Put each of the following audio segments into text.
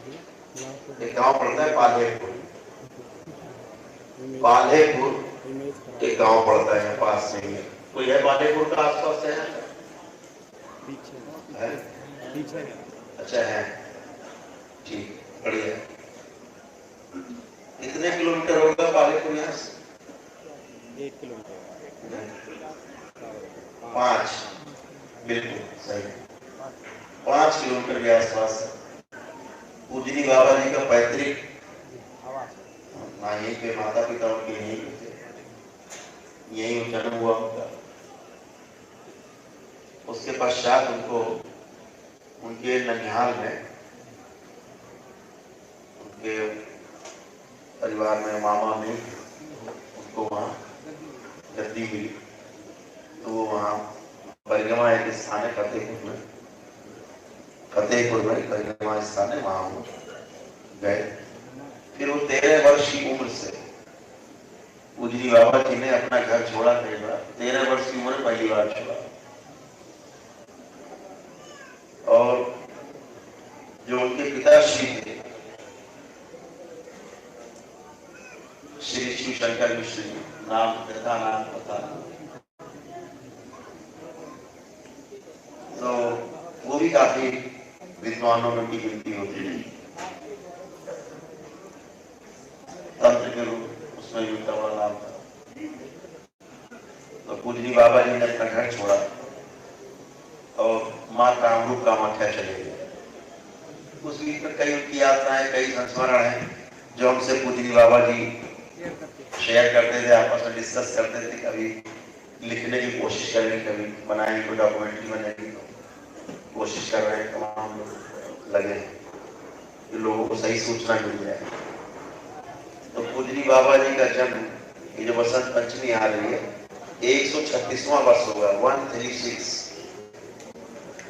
एक गांव पड़ता है पालेपुर। पालेपुर एक गांव पड़ता है पास में ही। कोई है पालेपुर का आसपास है? पीछे। अच्छा है, ठीक, बढ़िया। कितने किलोमीटर होगा पालेपुर यहाँ से? 1 किलोमीटर। 5, बिल्कुल सही, 5 किलोमीटर के आसपास। पूजनी बाबा जी का पैतृक ना यहीं पे, माता पिता उनके यहीं पे थे, यहीं जन्म हुआ उनका। उसके पश्चात उनको उनके ननिहाल में, उनके परिवार में मामा ने उनको वहाँ गद्दी मिली, तो वो वहाँ परिक्रमा एक स्थान है फतेहपुर में, परिक्रमा स्थान है, वहाँ वो गए। फिर वो 13 वर्ष की उम्र से पूजनी बाबा जी ने अपना घर छोड़ा, 13 वर्ष की उम्र पहली बार छोड़ा। और जो उनके पिताश्री थे श्री शिव शंकर मिश्र जी, नाम पिता नाम पता, तो वो भी काफी विद्वानों में की गिनती होती है। तंत्र के रूप उसमें भी उनका बड़ा नाम था। तो पूजनी बाबा जी ने अपना घर छोड़ा और माँ कामरूप कामाख्या चले गए। उस बीच में कई उनकी यात्राएं, कई संस्मरण हैं जो हमसे पूजनी बाबा जी शेयर करते थे, आपस में डिस्कस करते थे। कभी लिखने की कोशिश करेंगे, कभी बनाएंगे, कोई डॉक्यूमेंट्री बनेगी, कोशिश कर रहे हैं, तमाम लोग लगे कि लोगों को सही सूचना मिल जाए। तो पूजनी बाबा जी का जन्म, ये जो बसंत पंचमी आ रही है, 136वां वर्ष होगा, 136,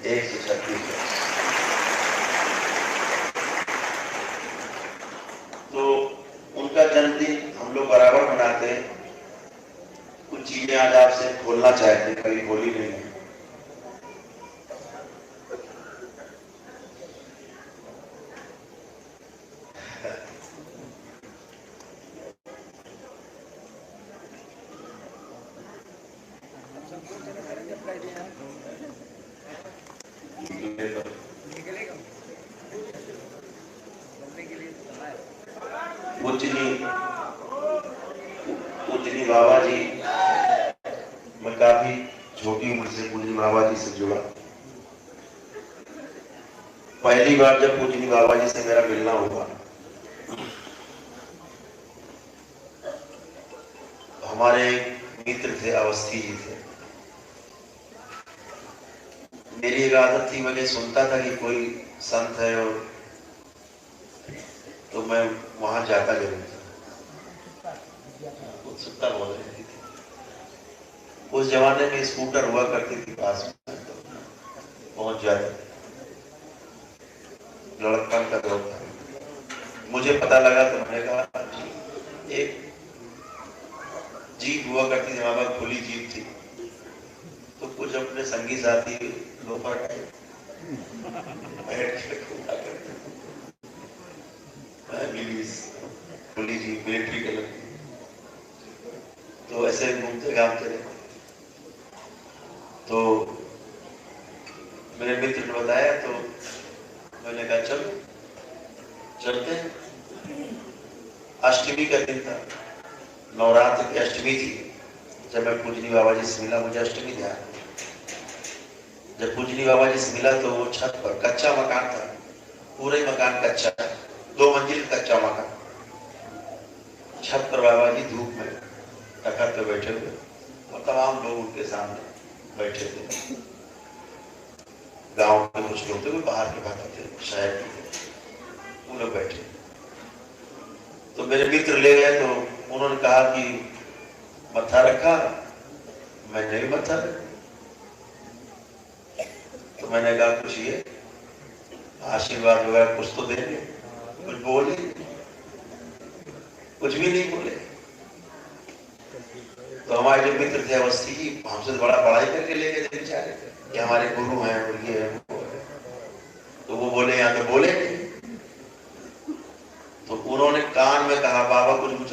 136। तो उनका जन्मदिन हम लोग बराबर मनाते हैं। कुछ चीजें आज आपसे खोलना चाहते हैं, कभी खोली नहीं है। पूजनी बाबा जी, मैं काफी छोटी उम्र से पूजनी बाबा जी से जुड़ा। पहली बार जब पूजनी बाबा जी से मेरा मिलना हुआ, हमारे मित्र थे, अवस्थी जी थे। मेरी एक आदत थी, मैंने सुनता था कि कोई संत है, और तो मैं वहां जाता जरूर था। उत्सुकता बहुत रहती थी। उस जमाने में स्कूटर हुआ करती थी पास में, तो पहुंच जाते, लड़कपन का दौर था। मुझे पता लगा तो मैंने कहा, एक जीप हुआ करती थी, वहां पर खुली जीप थी, तो कुछ अपने संगी साथी लोफर बैठ के खुली जीप, मिलिट्री कलर, तो ऐसे घूमते घामते रहे। तो मेरे मित्र ने बताया, तो मैंने कहा चलो चलते हैं। अष्टमी का दिन था, नवरात्र की अष्टमी थी। जब मैं पूजनी बाबा जी से मिला, मुझे अष्टमी ध्यान। जब पूजनी बाबा जी से मिला तो वो छत पर, कच्चा मकान था, पूरा ही मकान कच्चा, 2 मंजिल कच्चा मकान, छत पर बाबा जी धूप में तखत पे बैठे हुए, और तमाम लोग उनके सामने बैठे थे। गांव के कुछ लोग थे, बाहर के बात थे, शहर के, वो लोग बैठे। तो मेरे मित्र ले गए, तो उन्होंने कहा कि मत्था रखा, मैं नहीं मत्था रखा। तो मैंने कहा कुछ ये आशीर्वाद वगैरह कुछ तो देंगे, कुछ बोले, कुछ भी नहीं बोले। तो हमारे जो मित्र थे अवस्थी जी, हमसे बड़ा पढ़ाई करके ले गए थे बेचारे, कि हमारे गुरु हैं और ये है वो है। तो वो बोले यहाँ पे बोले नहीं।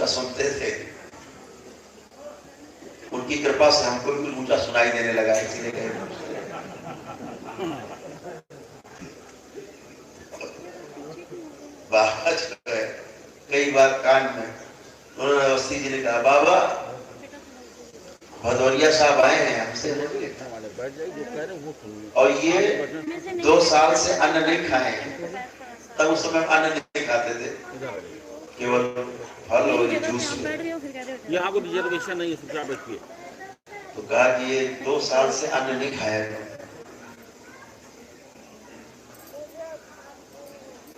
ऊंचा सुनते थे। उनकी कृपा से हमको भी ऊंचा सुनाई देने लगा, इसीलिए कहीं बाबा जो है कई बार कान में उन्होंने अवस्थी जी ने कहा, बाबा भदौरिया साहब आए हैं हमसे और ये 2 साल से अन्न नहीं खाए हैं। तब उस समय अन्न नहीं खाते थे, केवल फल और जूस। यहाँ को रिजर्वेशन नहीं है, बैठिए। तो कहा कि ये 2 साल से अन्न नहीं खाया।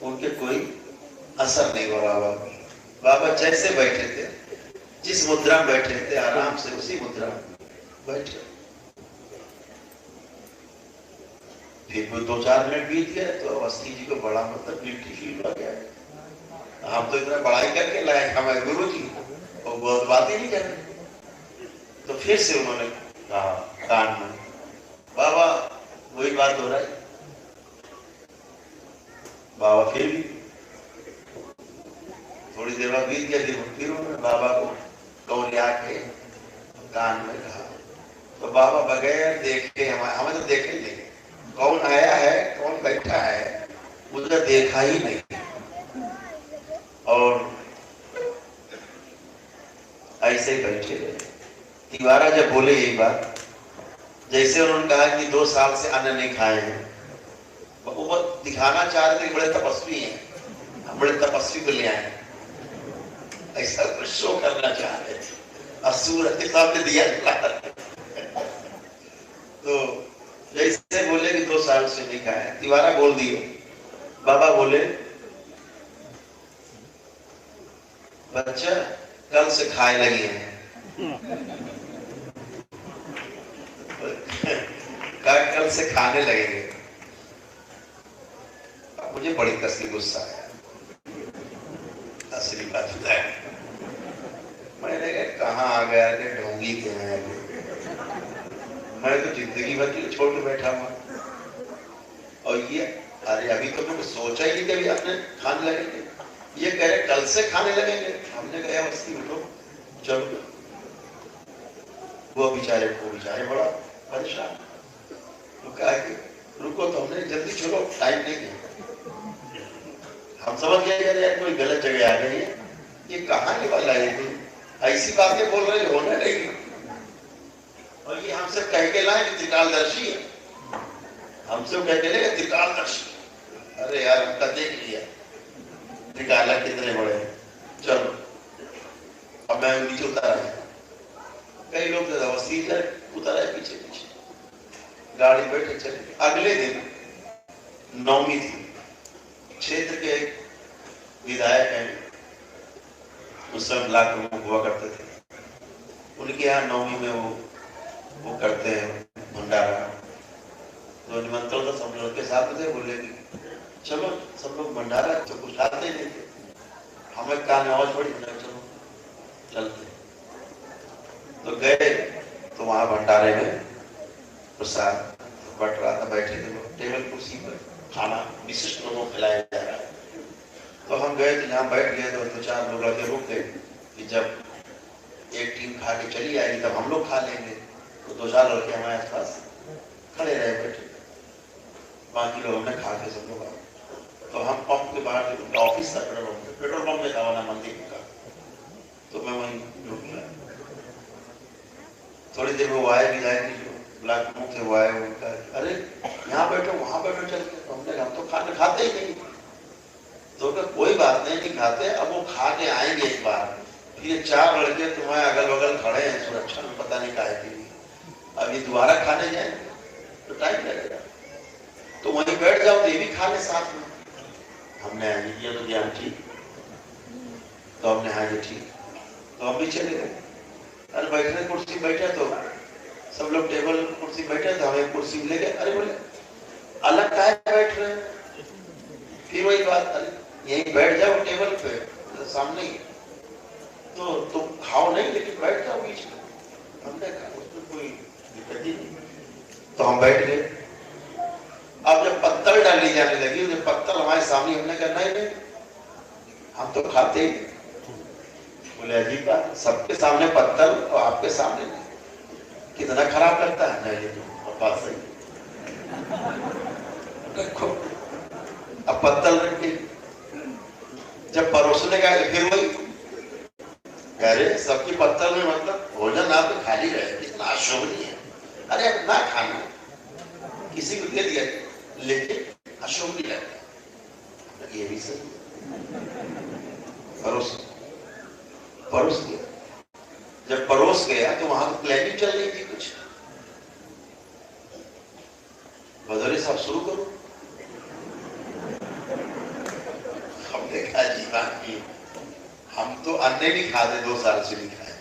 उनके कोई असर नहीं हुआ। बाबा जैसे बैठे थे, जिस मुद्रा में बैठे थे, आराम से उसी मुद्रा में बैठे। फिर कोई 2-4 मिनट बीत गए तो अवस्थी जी को बड़ा मतलब गिल्टी फील हो गया। हम तो इतना बड़ाई करके लाए हमारे गुरु जी, और बहुत बात ही नहीं कर रहे। तो फिर से उन्होंने कहा कान में, बाबा वही बात हो रहा है। बाबा फिर भी थोड़ी देर बाद बीत गया, फिर उन्होंने बाबा को कौलिया के कान में कहा। तो बाबा बगैर देखे, हमें तो देखे ही नहीं, कौन आया है कौन बैठा है मुझे देखा ही नहीं। और ऐसे ही बैठे रहे। तिवारा जब बोले यही बात, जैसे उन्होंने कहा कि 2 साल से अन्न नहीं खाए हैं, वो दिखाना चाह रहे थे बड़े तपस्वी हैं, हम बड़े तपस्वी को ले आए, ऐसा कुछ शो करना चाह रहे थे। सूरत के सामने दिया तो जैसे बोले कि 2 साल से नहीं खाए, तिवारा बोल दिए। बाबा बोले, बच्चा कल से खाए लगे हैं। कल से खाने लगेंगे। मुझे बड़ी कसी गुस्सा आया, असली बात है। मैंने कहा आ गया कि ढोंगी के हैं, मैं तो जिंदगी भर के लिए छोड़ के बैठा हुआ, और ये अरे अभी तो मैंने सोचा ही नहीं कभी अपने खाने लगेंगे, ये कह रहे कल से खाने लगेंगे। हमने कहा उसकी उठो चलो। वो बेचारे बड़ा परेशान, तो कहा कि रुको, तो हमने जल्दी चलो, टाइम नहीं है। हम समझ गए यार कोई गलत जगह आ गई है, ये कहाँ के वाला है, ऐसी बातें बोल रहे होना नहीं। और ये हमसे कह के लाए कि त्रिकालदर्शी है, हमसे कह के ले त्रिकालदर्शी। अरे यार हमका देख लिया त्रिकाला कितने बड़े हैं, चलो। अब मैं नीचे उतारा है, कई लोग अवस्थी उतारा है पीछे पीछे, गाड़ी बैठे चले। अगले दिन नवमी थी, क्षेत्र के विधायक हैं, उस समय ब्लॉक प्रमुख हुआ करते थे, उनके यहाँ नवमी में वो करते हैं भंडारा। तो निमंत्रण तो सब लोग के साथ थे, बोले कि चलो सब लोग भंडारा, तो कुछ खाते नहीं थे, हमें कान आवाज पड़ी, चलो चलते। तो गए, तो वहां भंडारे में प्रसाद बट रहा था, बैठे थे लोग टेबल कुर्सी पर, खाना विशिष्ट लोगों को खिलाया जा रहा है। तो हम गए, तो जहाँ बैठ गए तो 2-4 लोग लगे रुक गए कि जब एक टीम खा के चली आएगी तब हम लोग खा लेंगे। तो 2-4 लड़के हमारे आसपास खड़े रहे बैठे, बाकी लोग हमने खा के सब लोग। तो हम पंप के बाहर ऑफिस था, पेट्रोल पंप में था मंदिर का, तो मैं वहीं रुक गया। थोड़ी देर में वो आए विधायक जो ब्लॉक प्रमुख थे, वो आए, उनका अरे यहाँ बैठो वहां बैठो चल के। हमने हम तो खाना खाते ही नहीं। तो कोई बात नहीं खाते, अब वो खा के आएंगे एक बार, फिर ये 4 लड़के तुम्हारे अगल बगल खड़े हैं सुरक्षा में, पता नहीं काहे के लिए, अब ये दोबारा खाने जाएंगे तो टाइम लगेगा, तो वहीं बैठ जाओ, तो ये भी खा ले साथ में। हमने किया तो ध्यान ठीक, तो हमने हाँ जी ठीक, तो हम भी चले गए। अरे बैठने कुर्सी बैठे तो सब लोग टेबल कुर्सी बैठे थे, हमें कुर्सी ले गए। अरे बोले अलग काहे बैठ रहे हैं, फिर वही बात, अरे यहीं बैठ जाओ टेबल पे सामने ही, तो तुम खाओ नहीं लेकिन बैठ जाओ बीच में। हमने कहा उसमें कोई दिक्कत ही नहीं, तो हम बैठ गए। अब जब पत्तल डाली जाने लगी, जब पत्तल हमारे सामने, हमने कहा नहीं हम तो खाते ही। बोले अजीब बात, सबके सामने पत्थर और आपके सामने नहीं, कितना खराब लगता है। नहीं तो बात सही। देखो अब पत्थर रख के जब परोसने का फिर वही कह रहे सबकी पत्थर में मतलब भोजन आप तो खाली रहे, कितना अशोभनीय है। अरे ना खाना किसी को दे दिया लेकिन अशोभनीय लगता है, ये भी सही। परोस गया, जब परोस गया तो वहां तो प्लानिंग चल रही थी कुछ। भदौरे साहब शुरू करो। हमने कहा जीवन की हम तो अन्य नहीं खाते, 2 साल से नहीं खाए,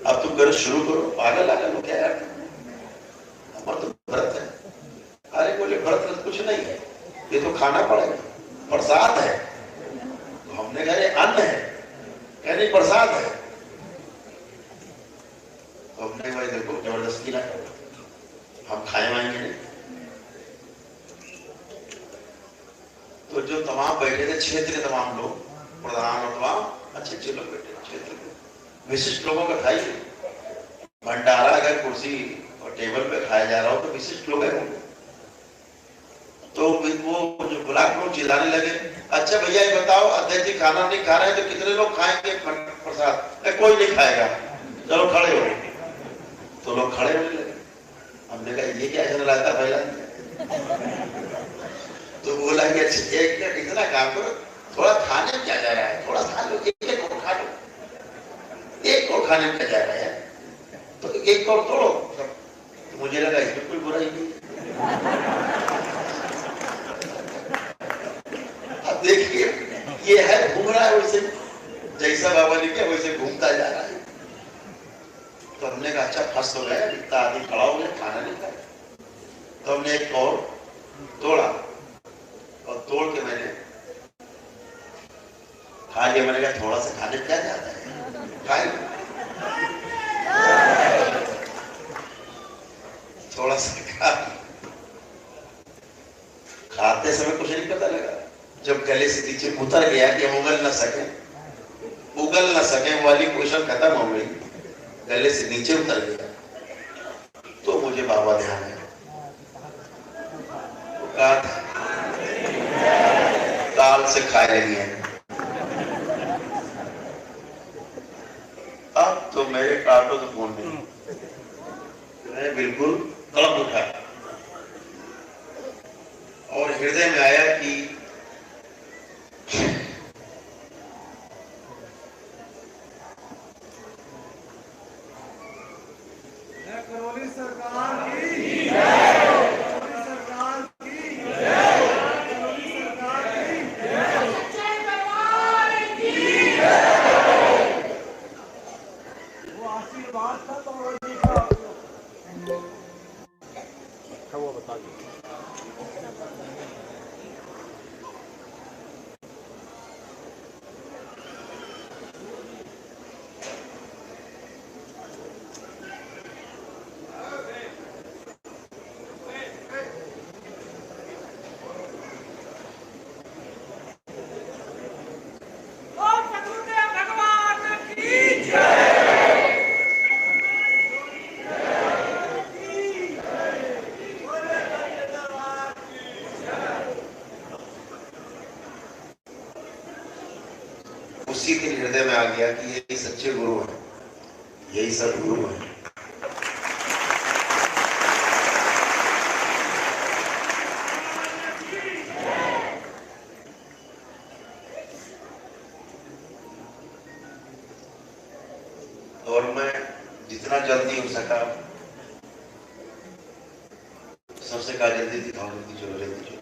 अब तुम करो शुरू करो। पागल आगल हो क्या यार, हमारा तो व्रत है। अरे बोले व्रत कुछ नहीं है, ये तो खाना पड़ेगा, प्रसाद है। तो हमने कहा अन्न है, कहने प्रसाद है। तो हमने भाई देखो जबरदस्ती ना हम खाए वाएंगे नहीं। तो जो तमाम बैठे थे क्षेत्र के तमाम लोग, प्रधान और तमाम अच्छे लोग बैठे क्षेत्र के विशिष्ट लोगों का खाइए। भंडारा अगर कुर्सी और टेबल पे खाया जा रहा हो तो विशिष्ट लोग हैं। तो वो जो ब्लॉक लोग चिल्लाने लगे, अच्छा भैया ये बताओ अध्यक्ष जी खाना नहीं खा रहे हैं तो कितने लोग खाएंगे प्रसाद? कोई नहीं खाएगा, चलो खड़े हो। तो लोग खड़े होने लगे। हमने कहा ये क्या चल रहा था पहला? तो बोला कि अच्छा एक इतना काम करो, थोड़ा खाने में क्या जा रहा है, थोड़ा खा लो, एक और खा लो, एक और खाने में क्या जा रहा है, तो एक और तोड़ो। तो मुझे लगा इसमें कोई बुराई नहीं। अब देखिए ये है घूम रहा है वैसे, जैसा बाबा ने किया वैसे घूमता जा रहा है। तो हमने कहा अच्छा फंस हो गया, इतना आदमी खड़ा हो गया, खाना नहीं खाया। तो हमने एक और तोड़ा और तोड़ के मैंने खा लिया। मैंने कहा थोड़ा सा खाने क्या जाता है, खाए थोड़ा सा खा। खाते समय कुछ नहीं पता लगा, जब गले से नीचे उतर गया कि हम उगल ना सके वाली पोजीशन खत्म हो गई, गले से नीचे उतर गया, तो मुझे बाबा ध्यान है। कहा था काल से खाए रही है, अब तो मेरे काटो तो फोन नहीं, मैं बिल्कुल तड़प उठा और हृदय में आया कि करौली सरकार की, सरकार की, करौली सरकार की, वो आशीर्वाद था करौली का। वो बता दो। उसी के हृदय में आ गया कि यही सच्चे गुरु हैं, यही सब गुरु हैं। और मैं जितना जल्दी हो सका सबसे कहा जल्दी दिखाओ, जल्दी चलो जल्दी चलो।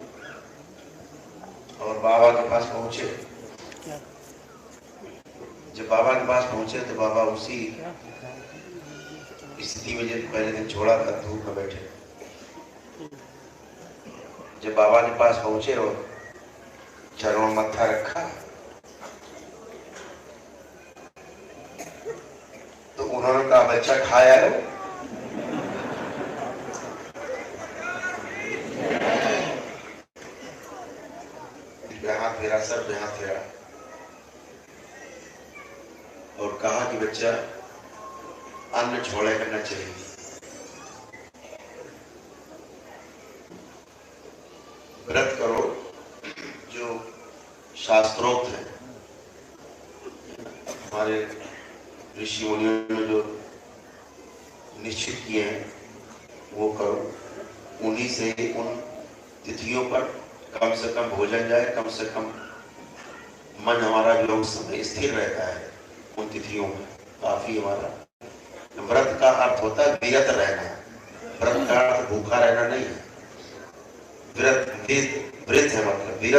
और बाबा के पास पहुंचे। जब बाबा के पास पहुंचे तो बाबा उसी स्थिति में जब पहले दिन छोड़ा था धूप में बैठे। जब बाबा के पास पहुंचे और चरणों में मत्था रखा तो उन्होंने कहा बच्चा खाया है? हाथ फेरा, सर पे हाथ फेरा और कहा कि बच्चा अन्न छोड़ा करना चाहिए। व्रत करो जो शास्त्रोक्त है, हमारे ऋषि मुनियों ने जो निश्चित किए हैं वो करो। उन्हीं से उन तिथियों पर कम से कम भोजन जाए, कम से कम मन हमारा जो समय स्थिर रहता है उन तिथियों में, काफी हमारा। व्रत का अर्थ होता है विरत रहना, व्रत का अर्थ भूखा रहना नहीं है। व्रत व्रत है मतलब विरत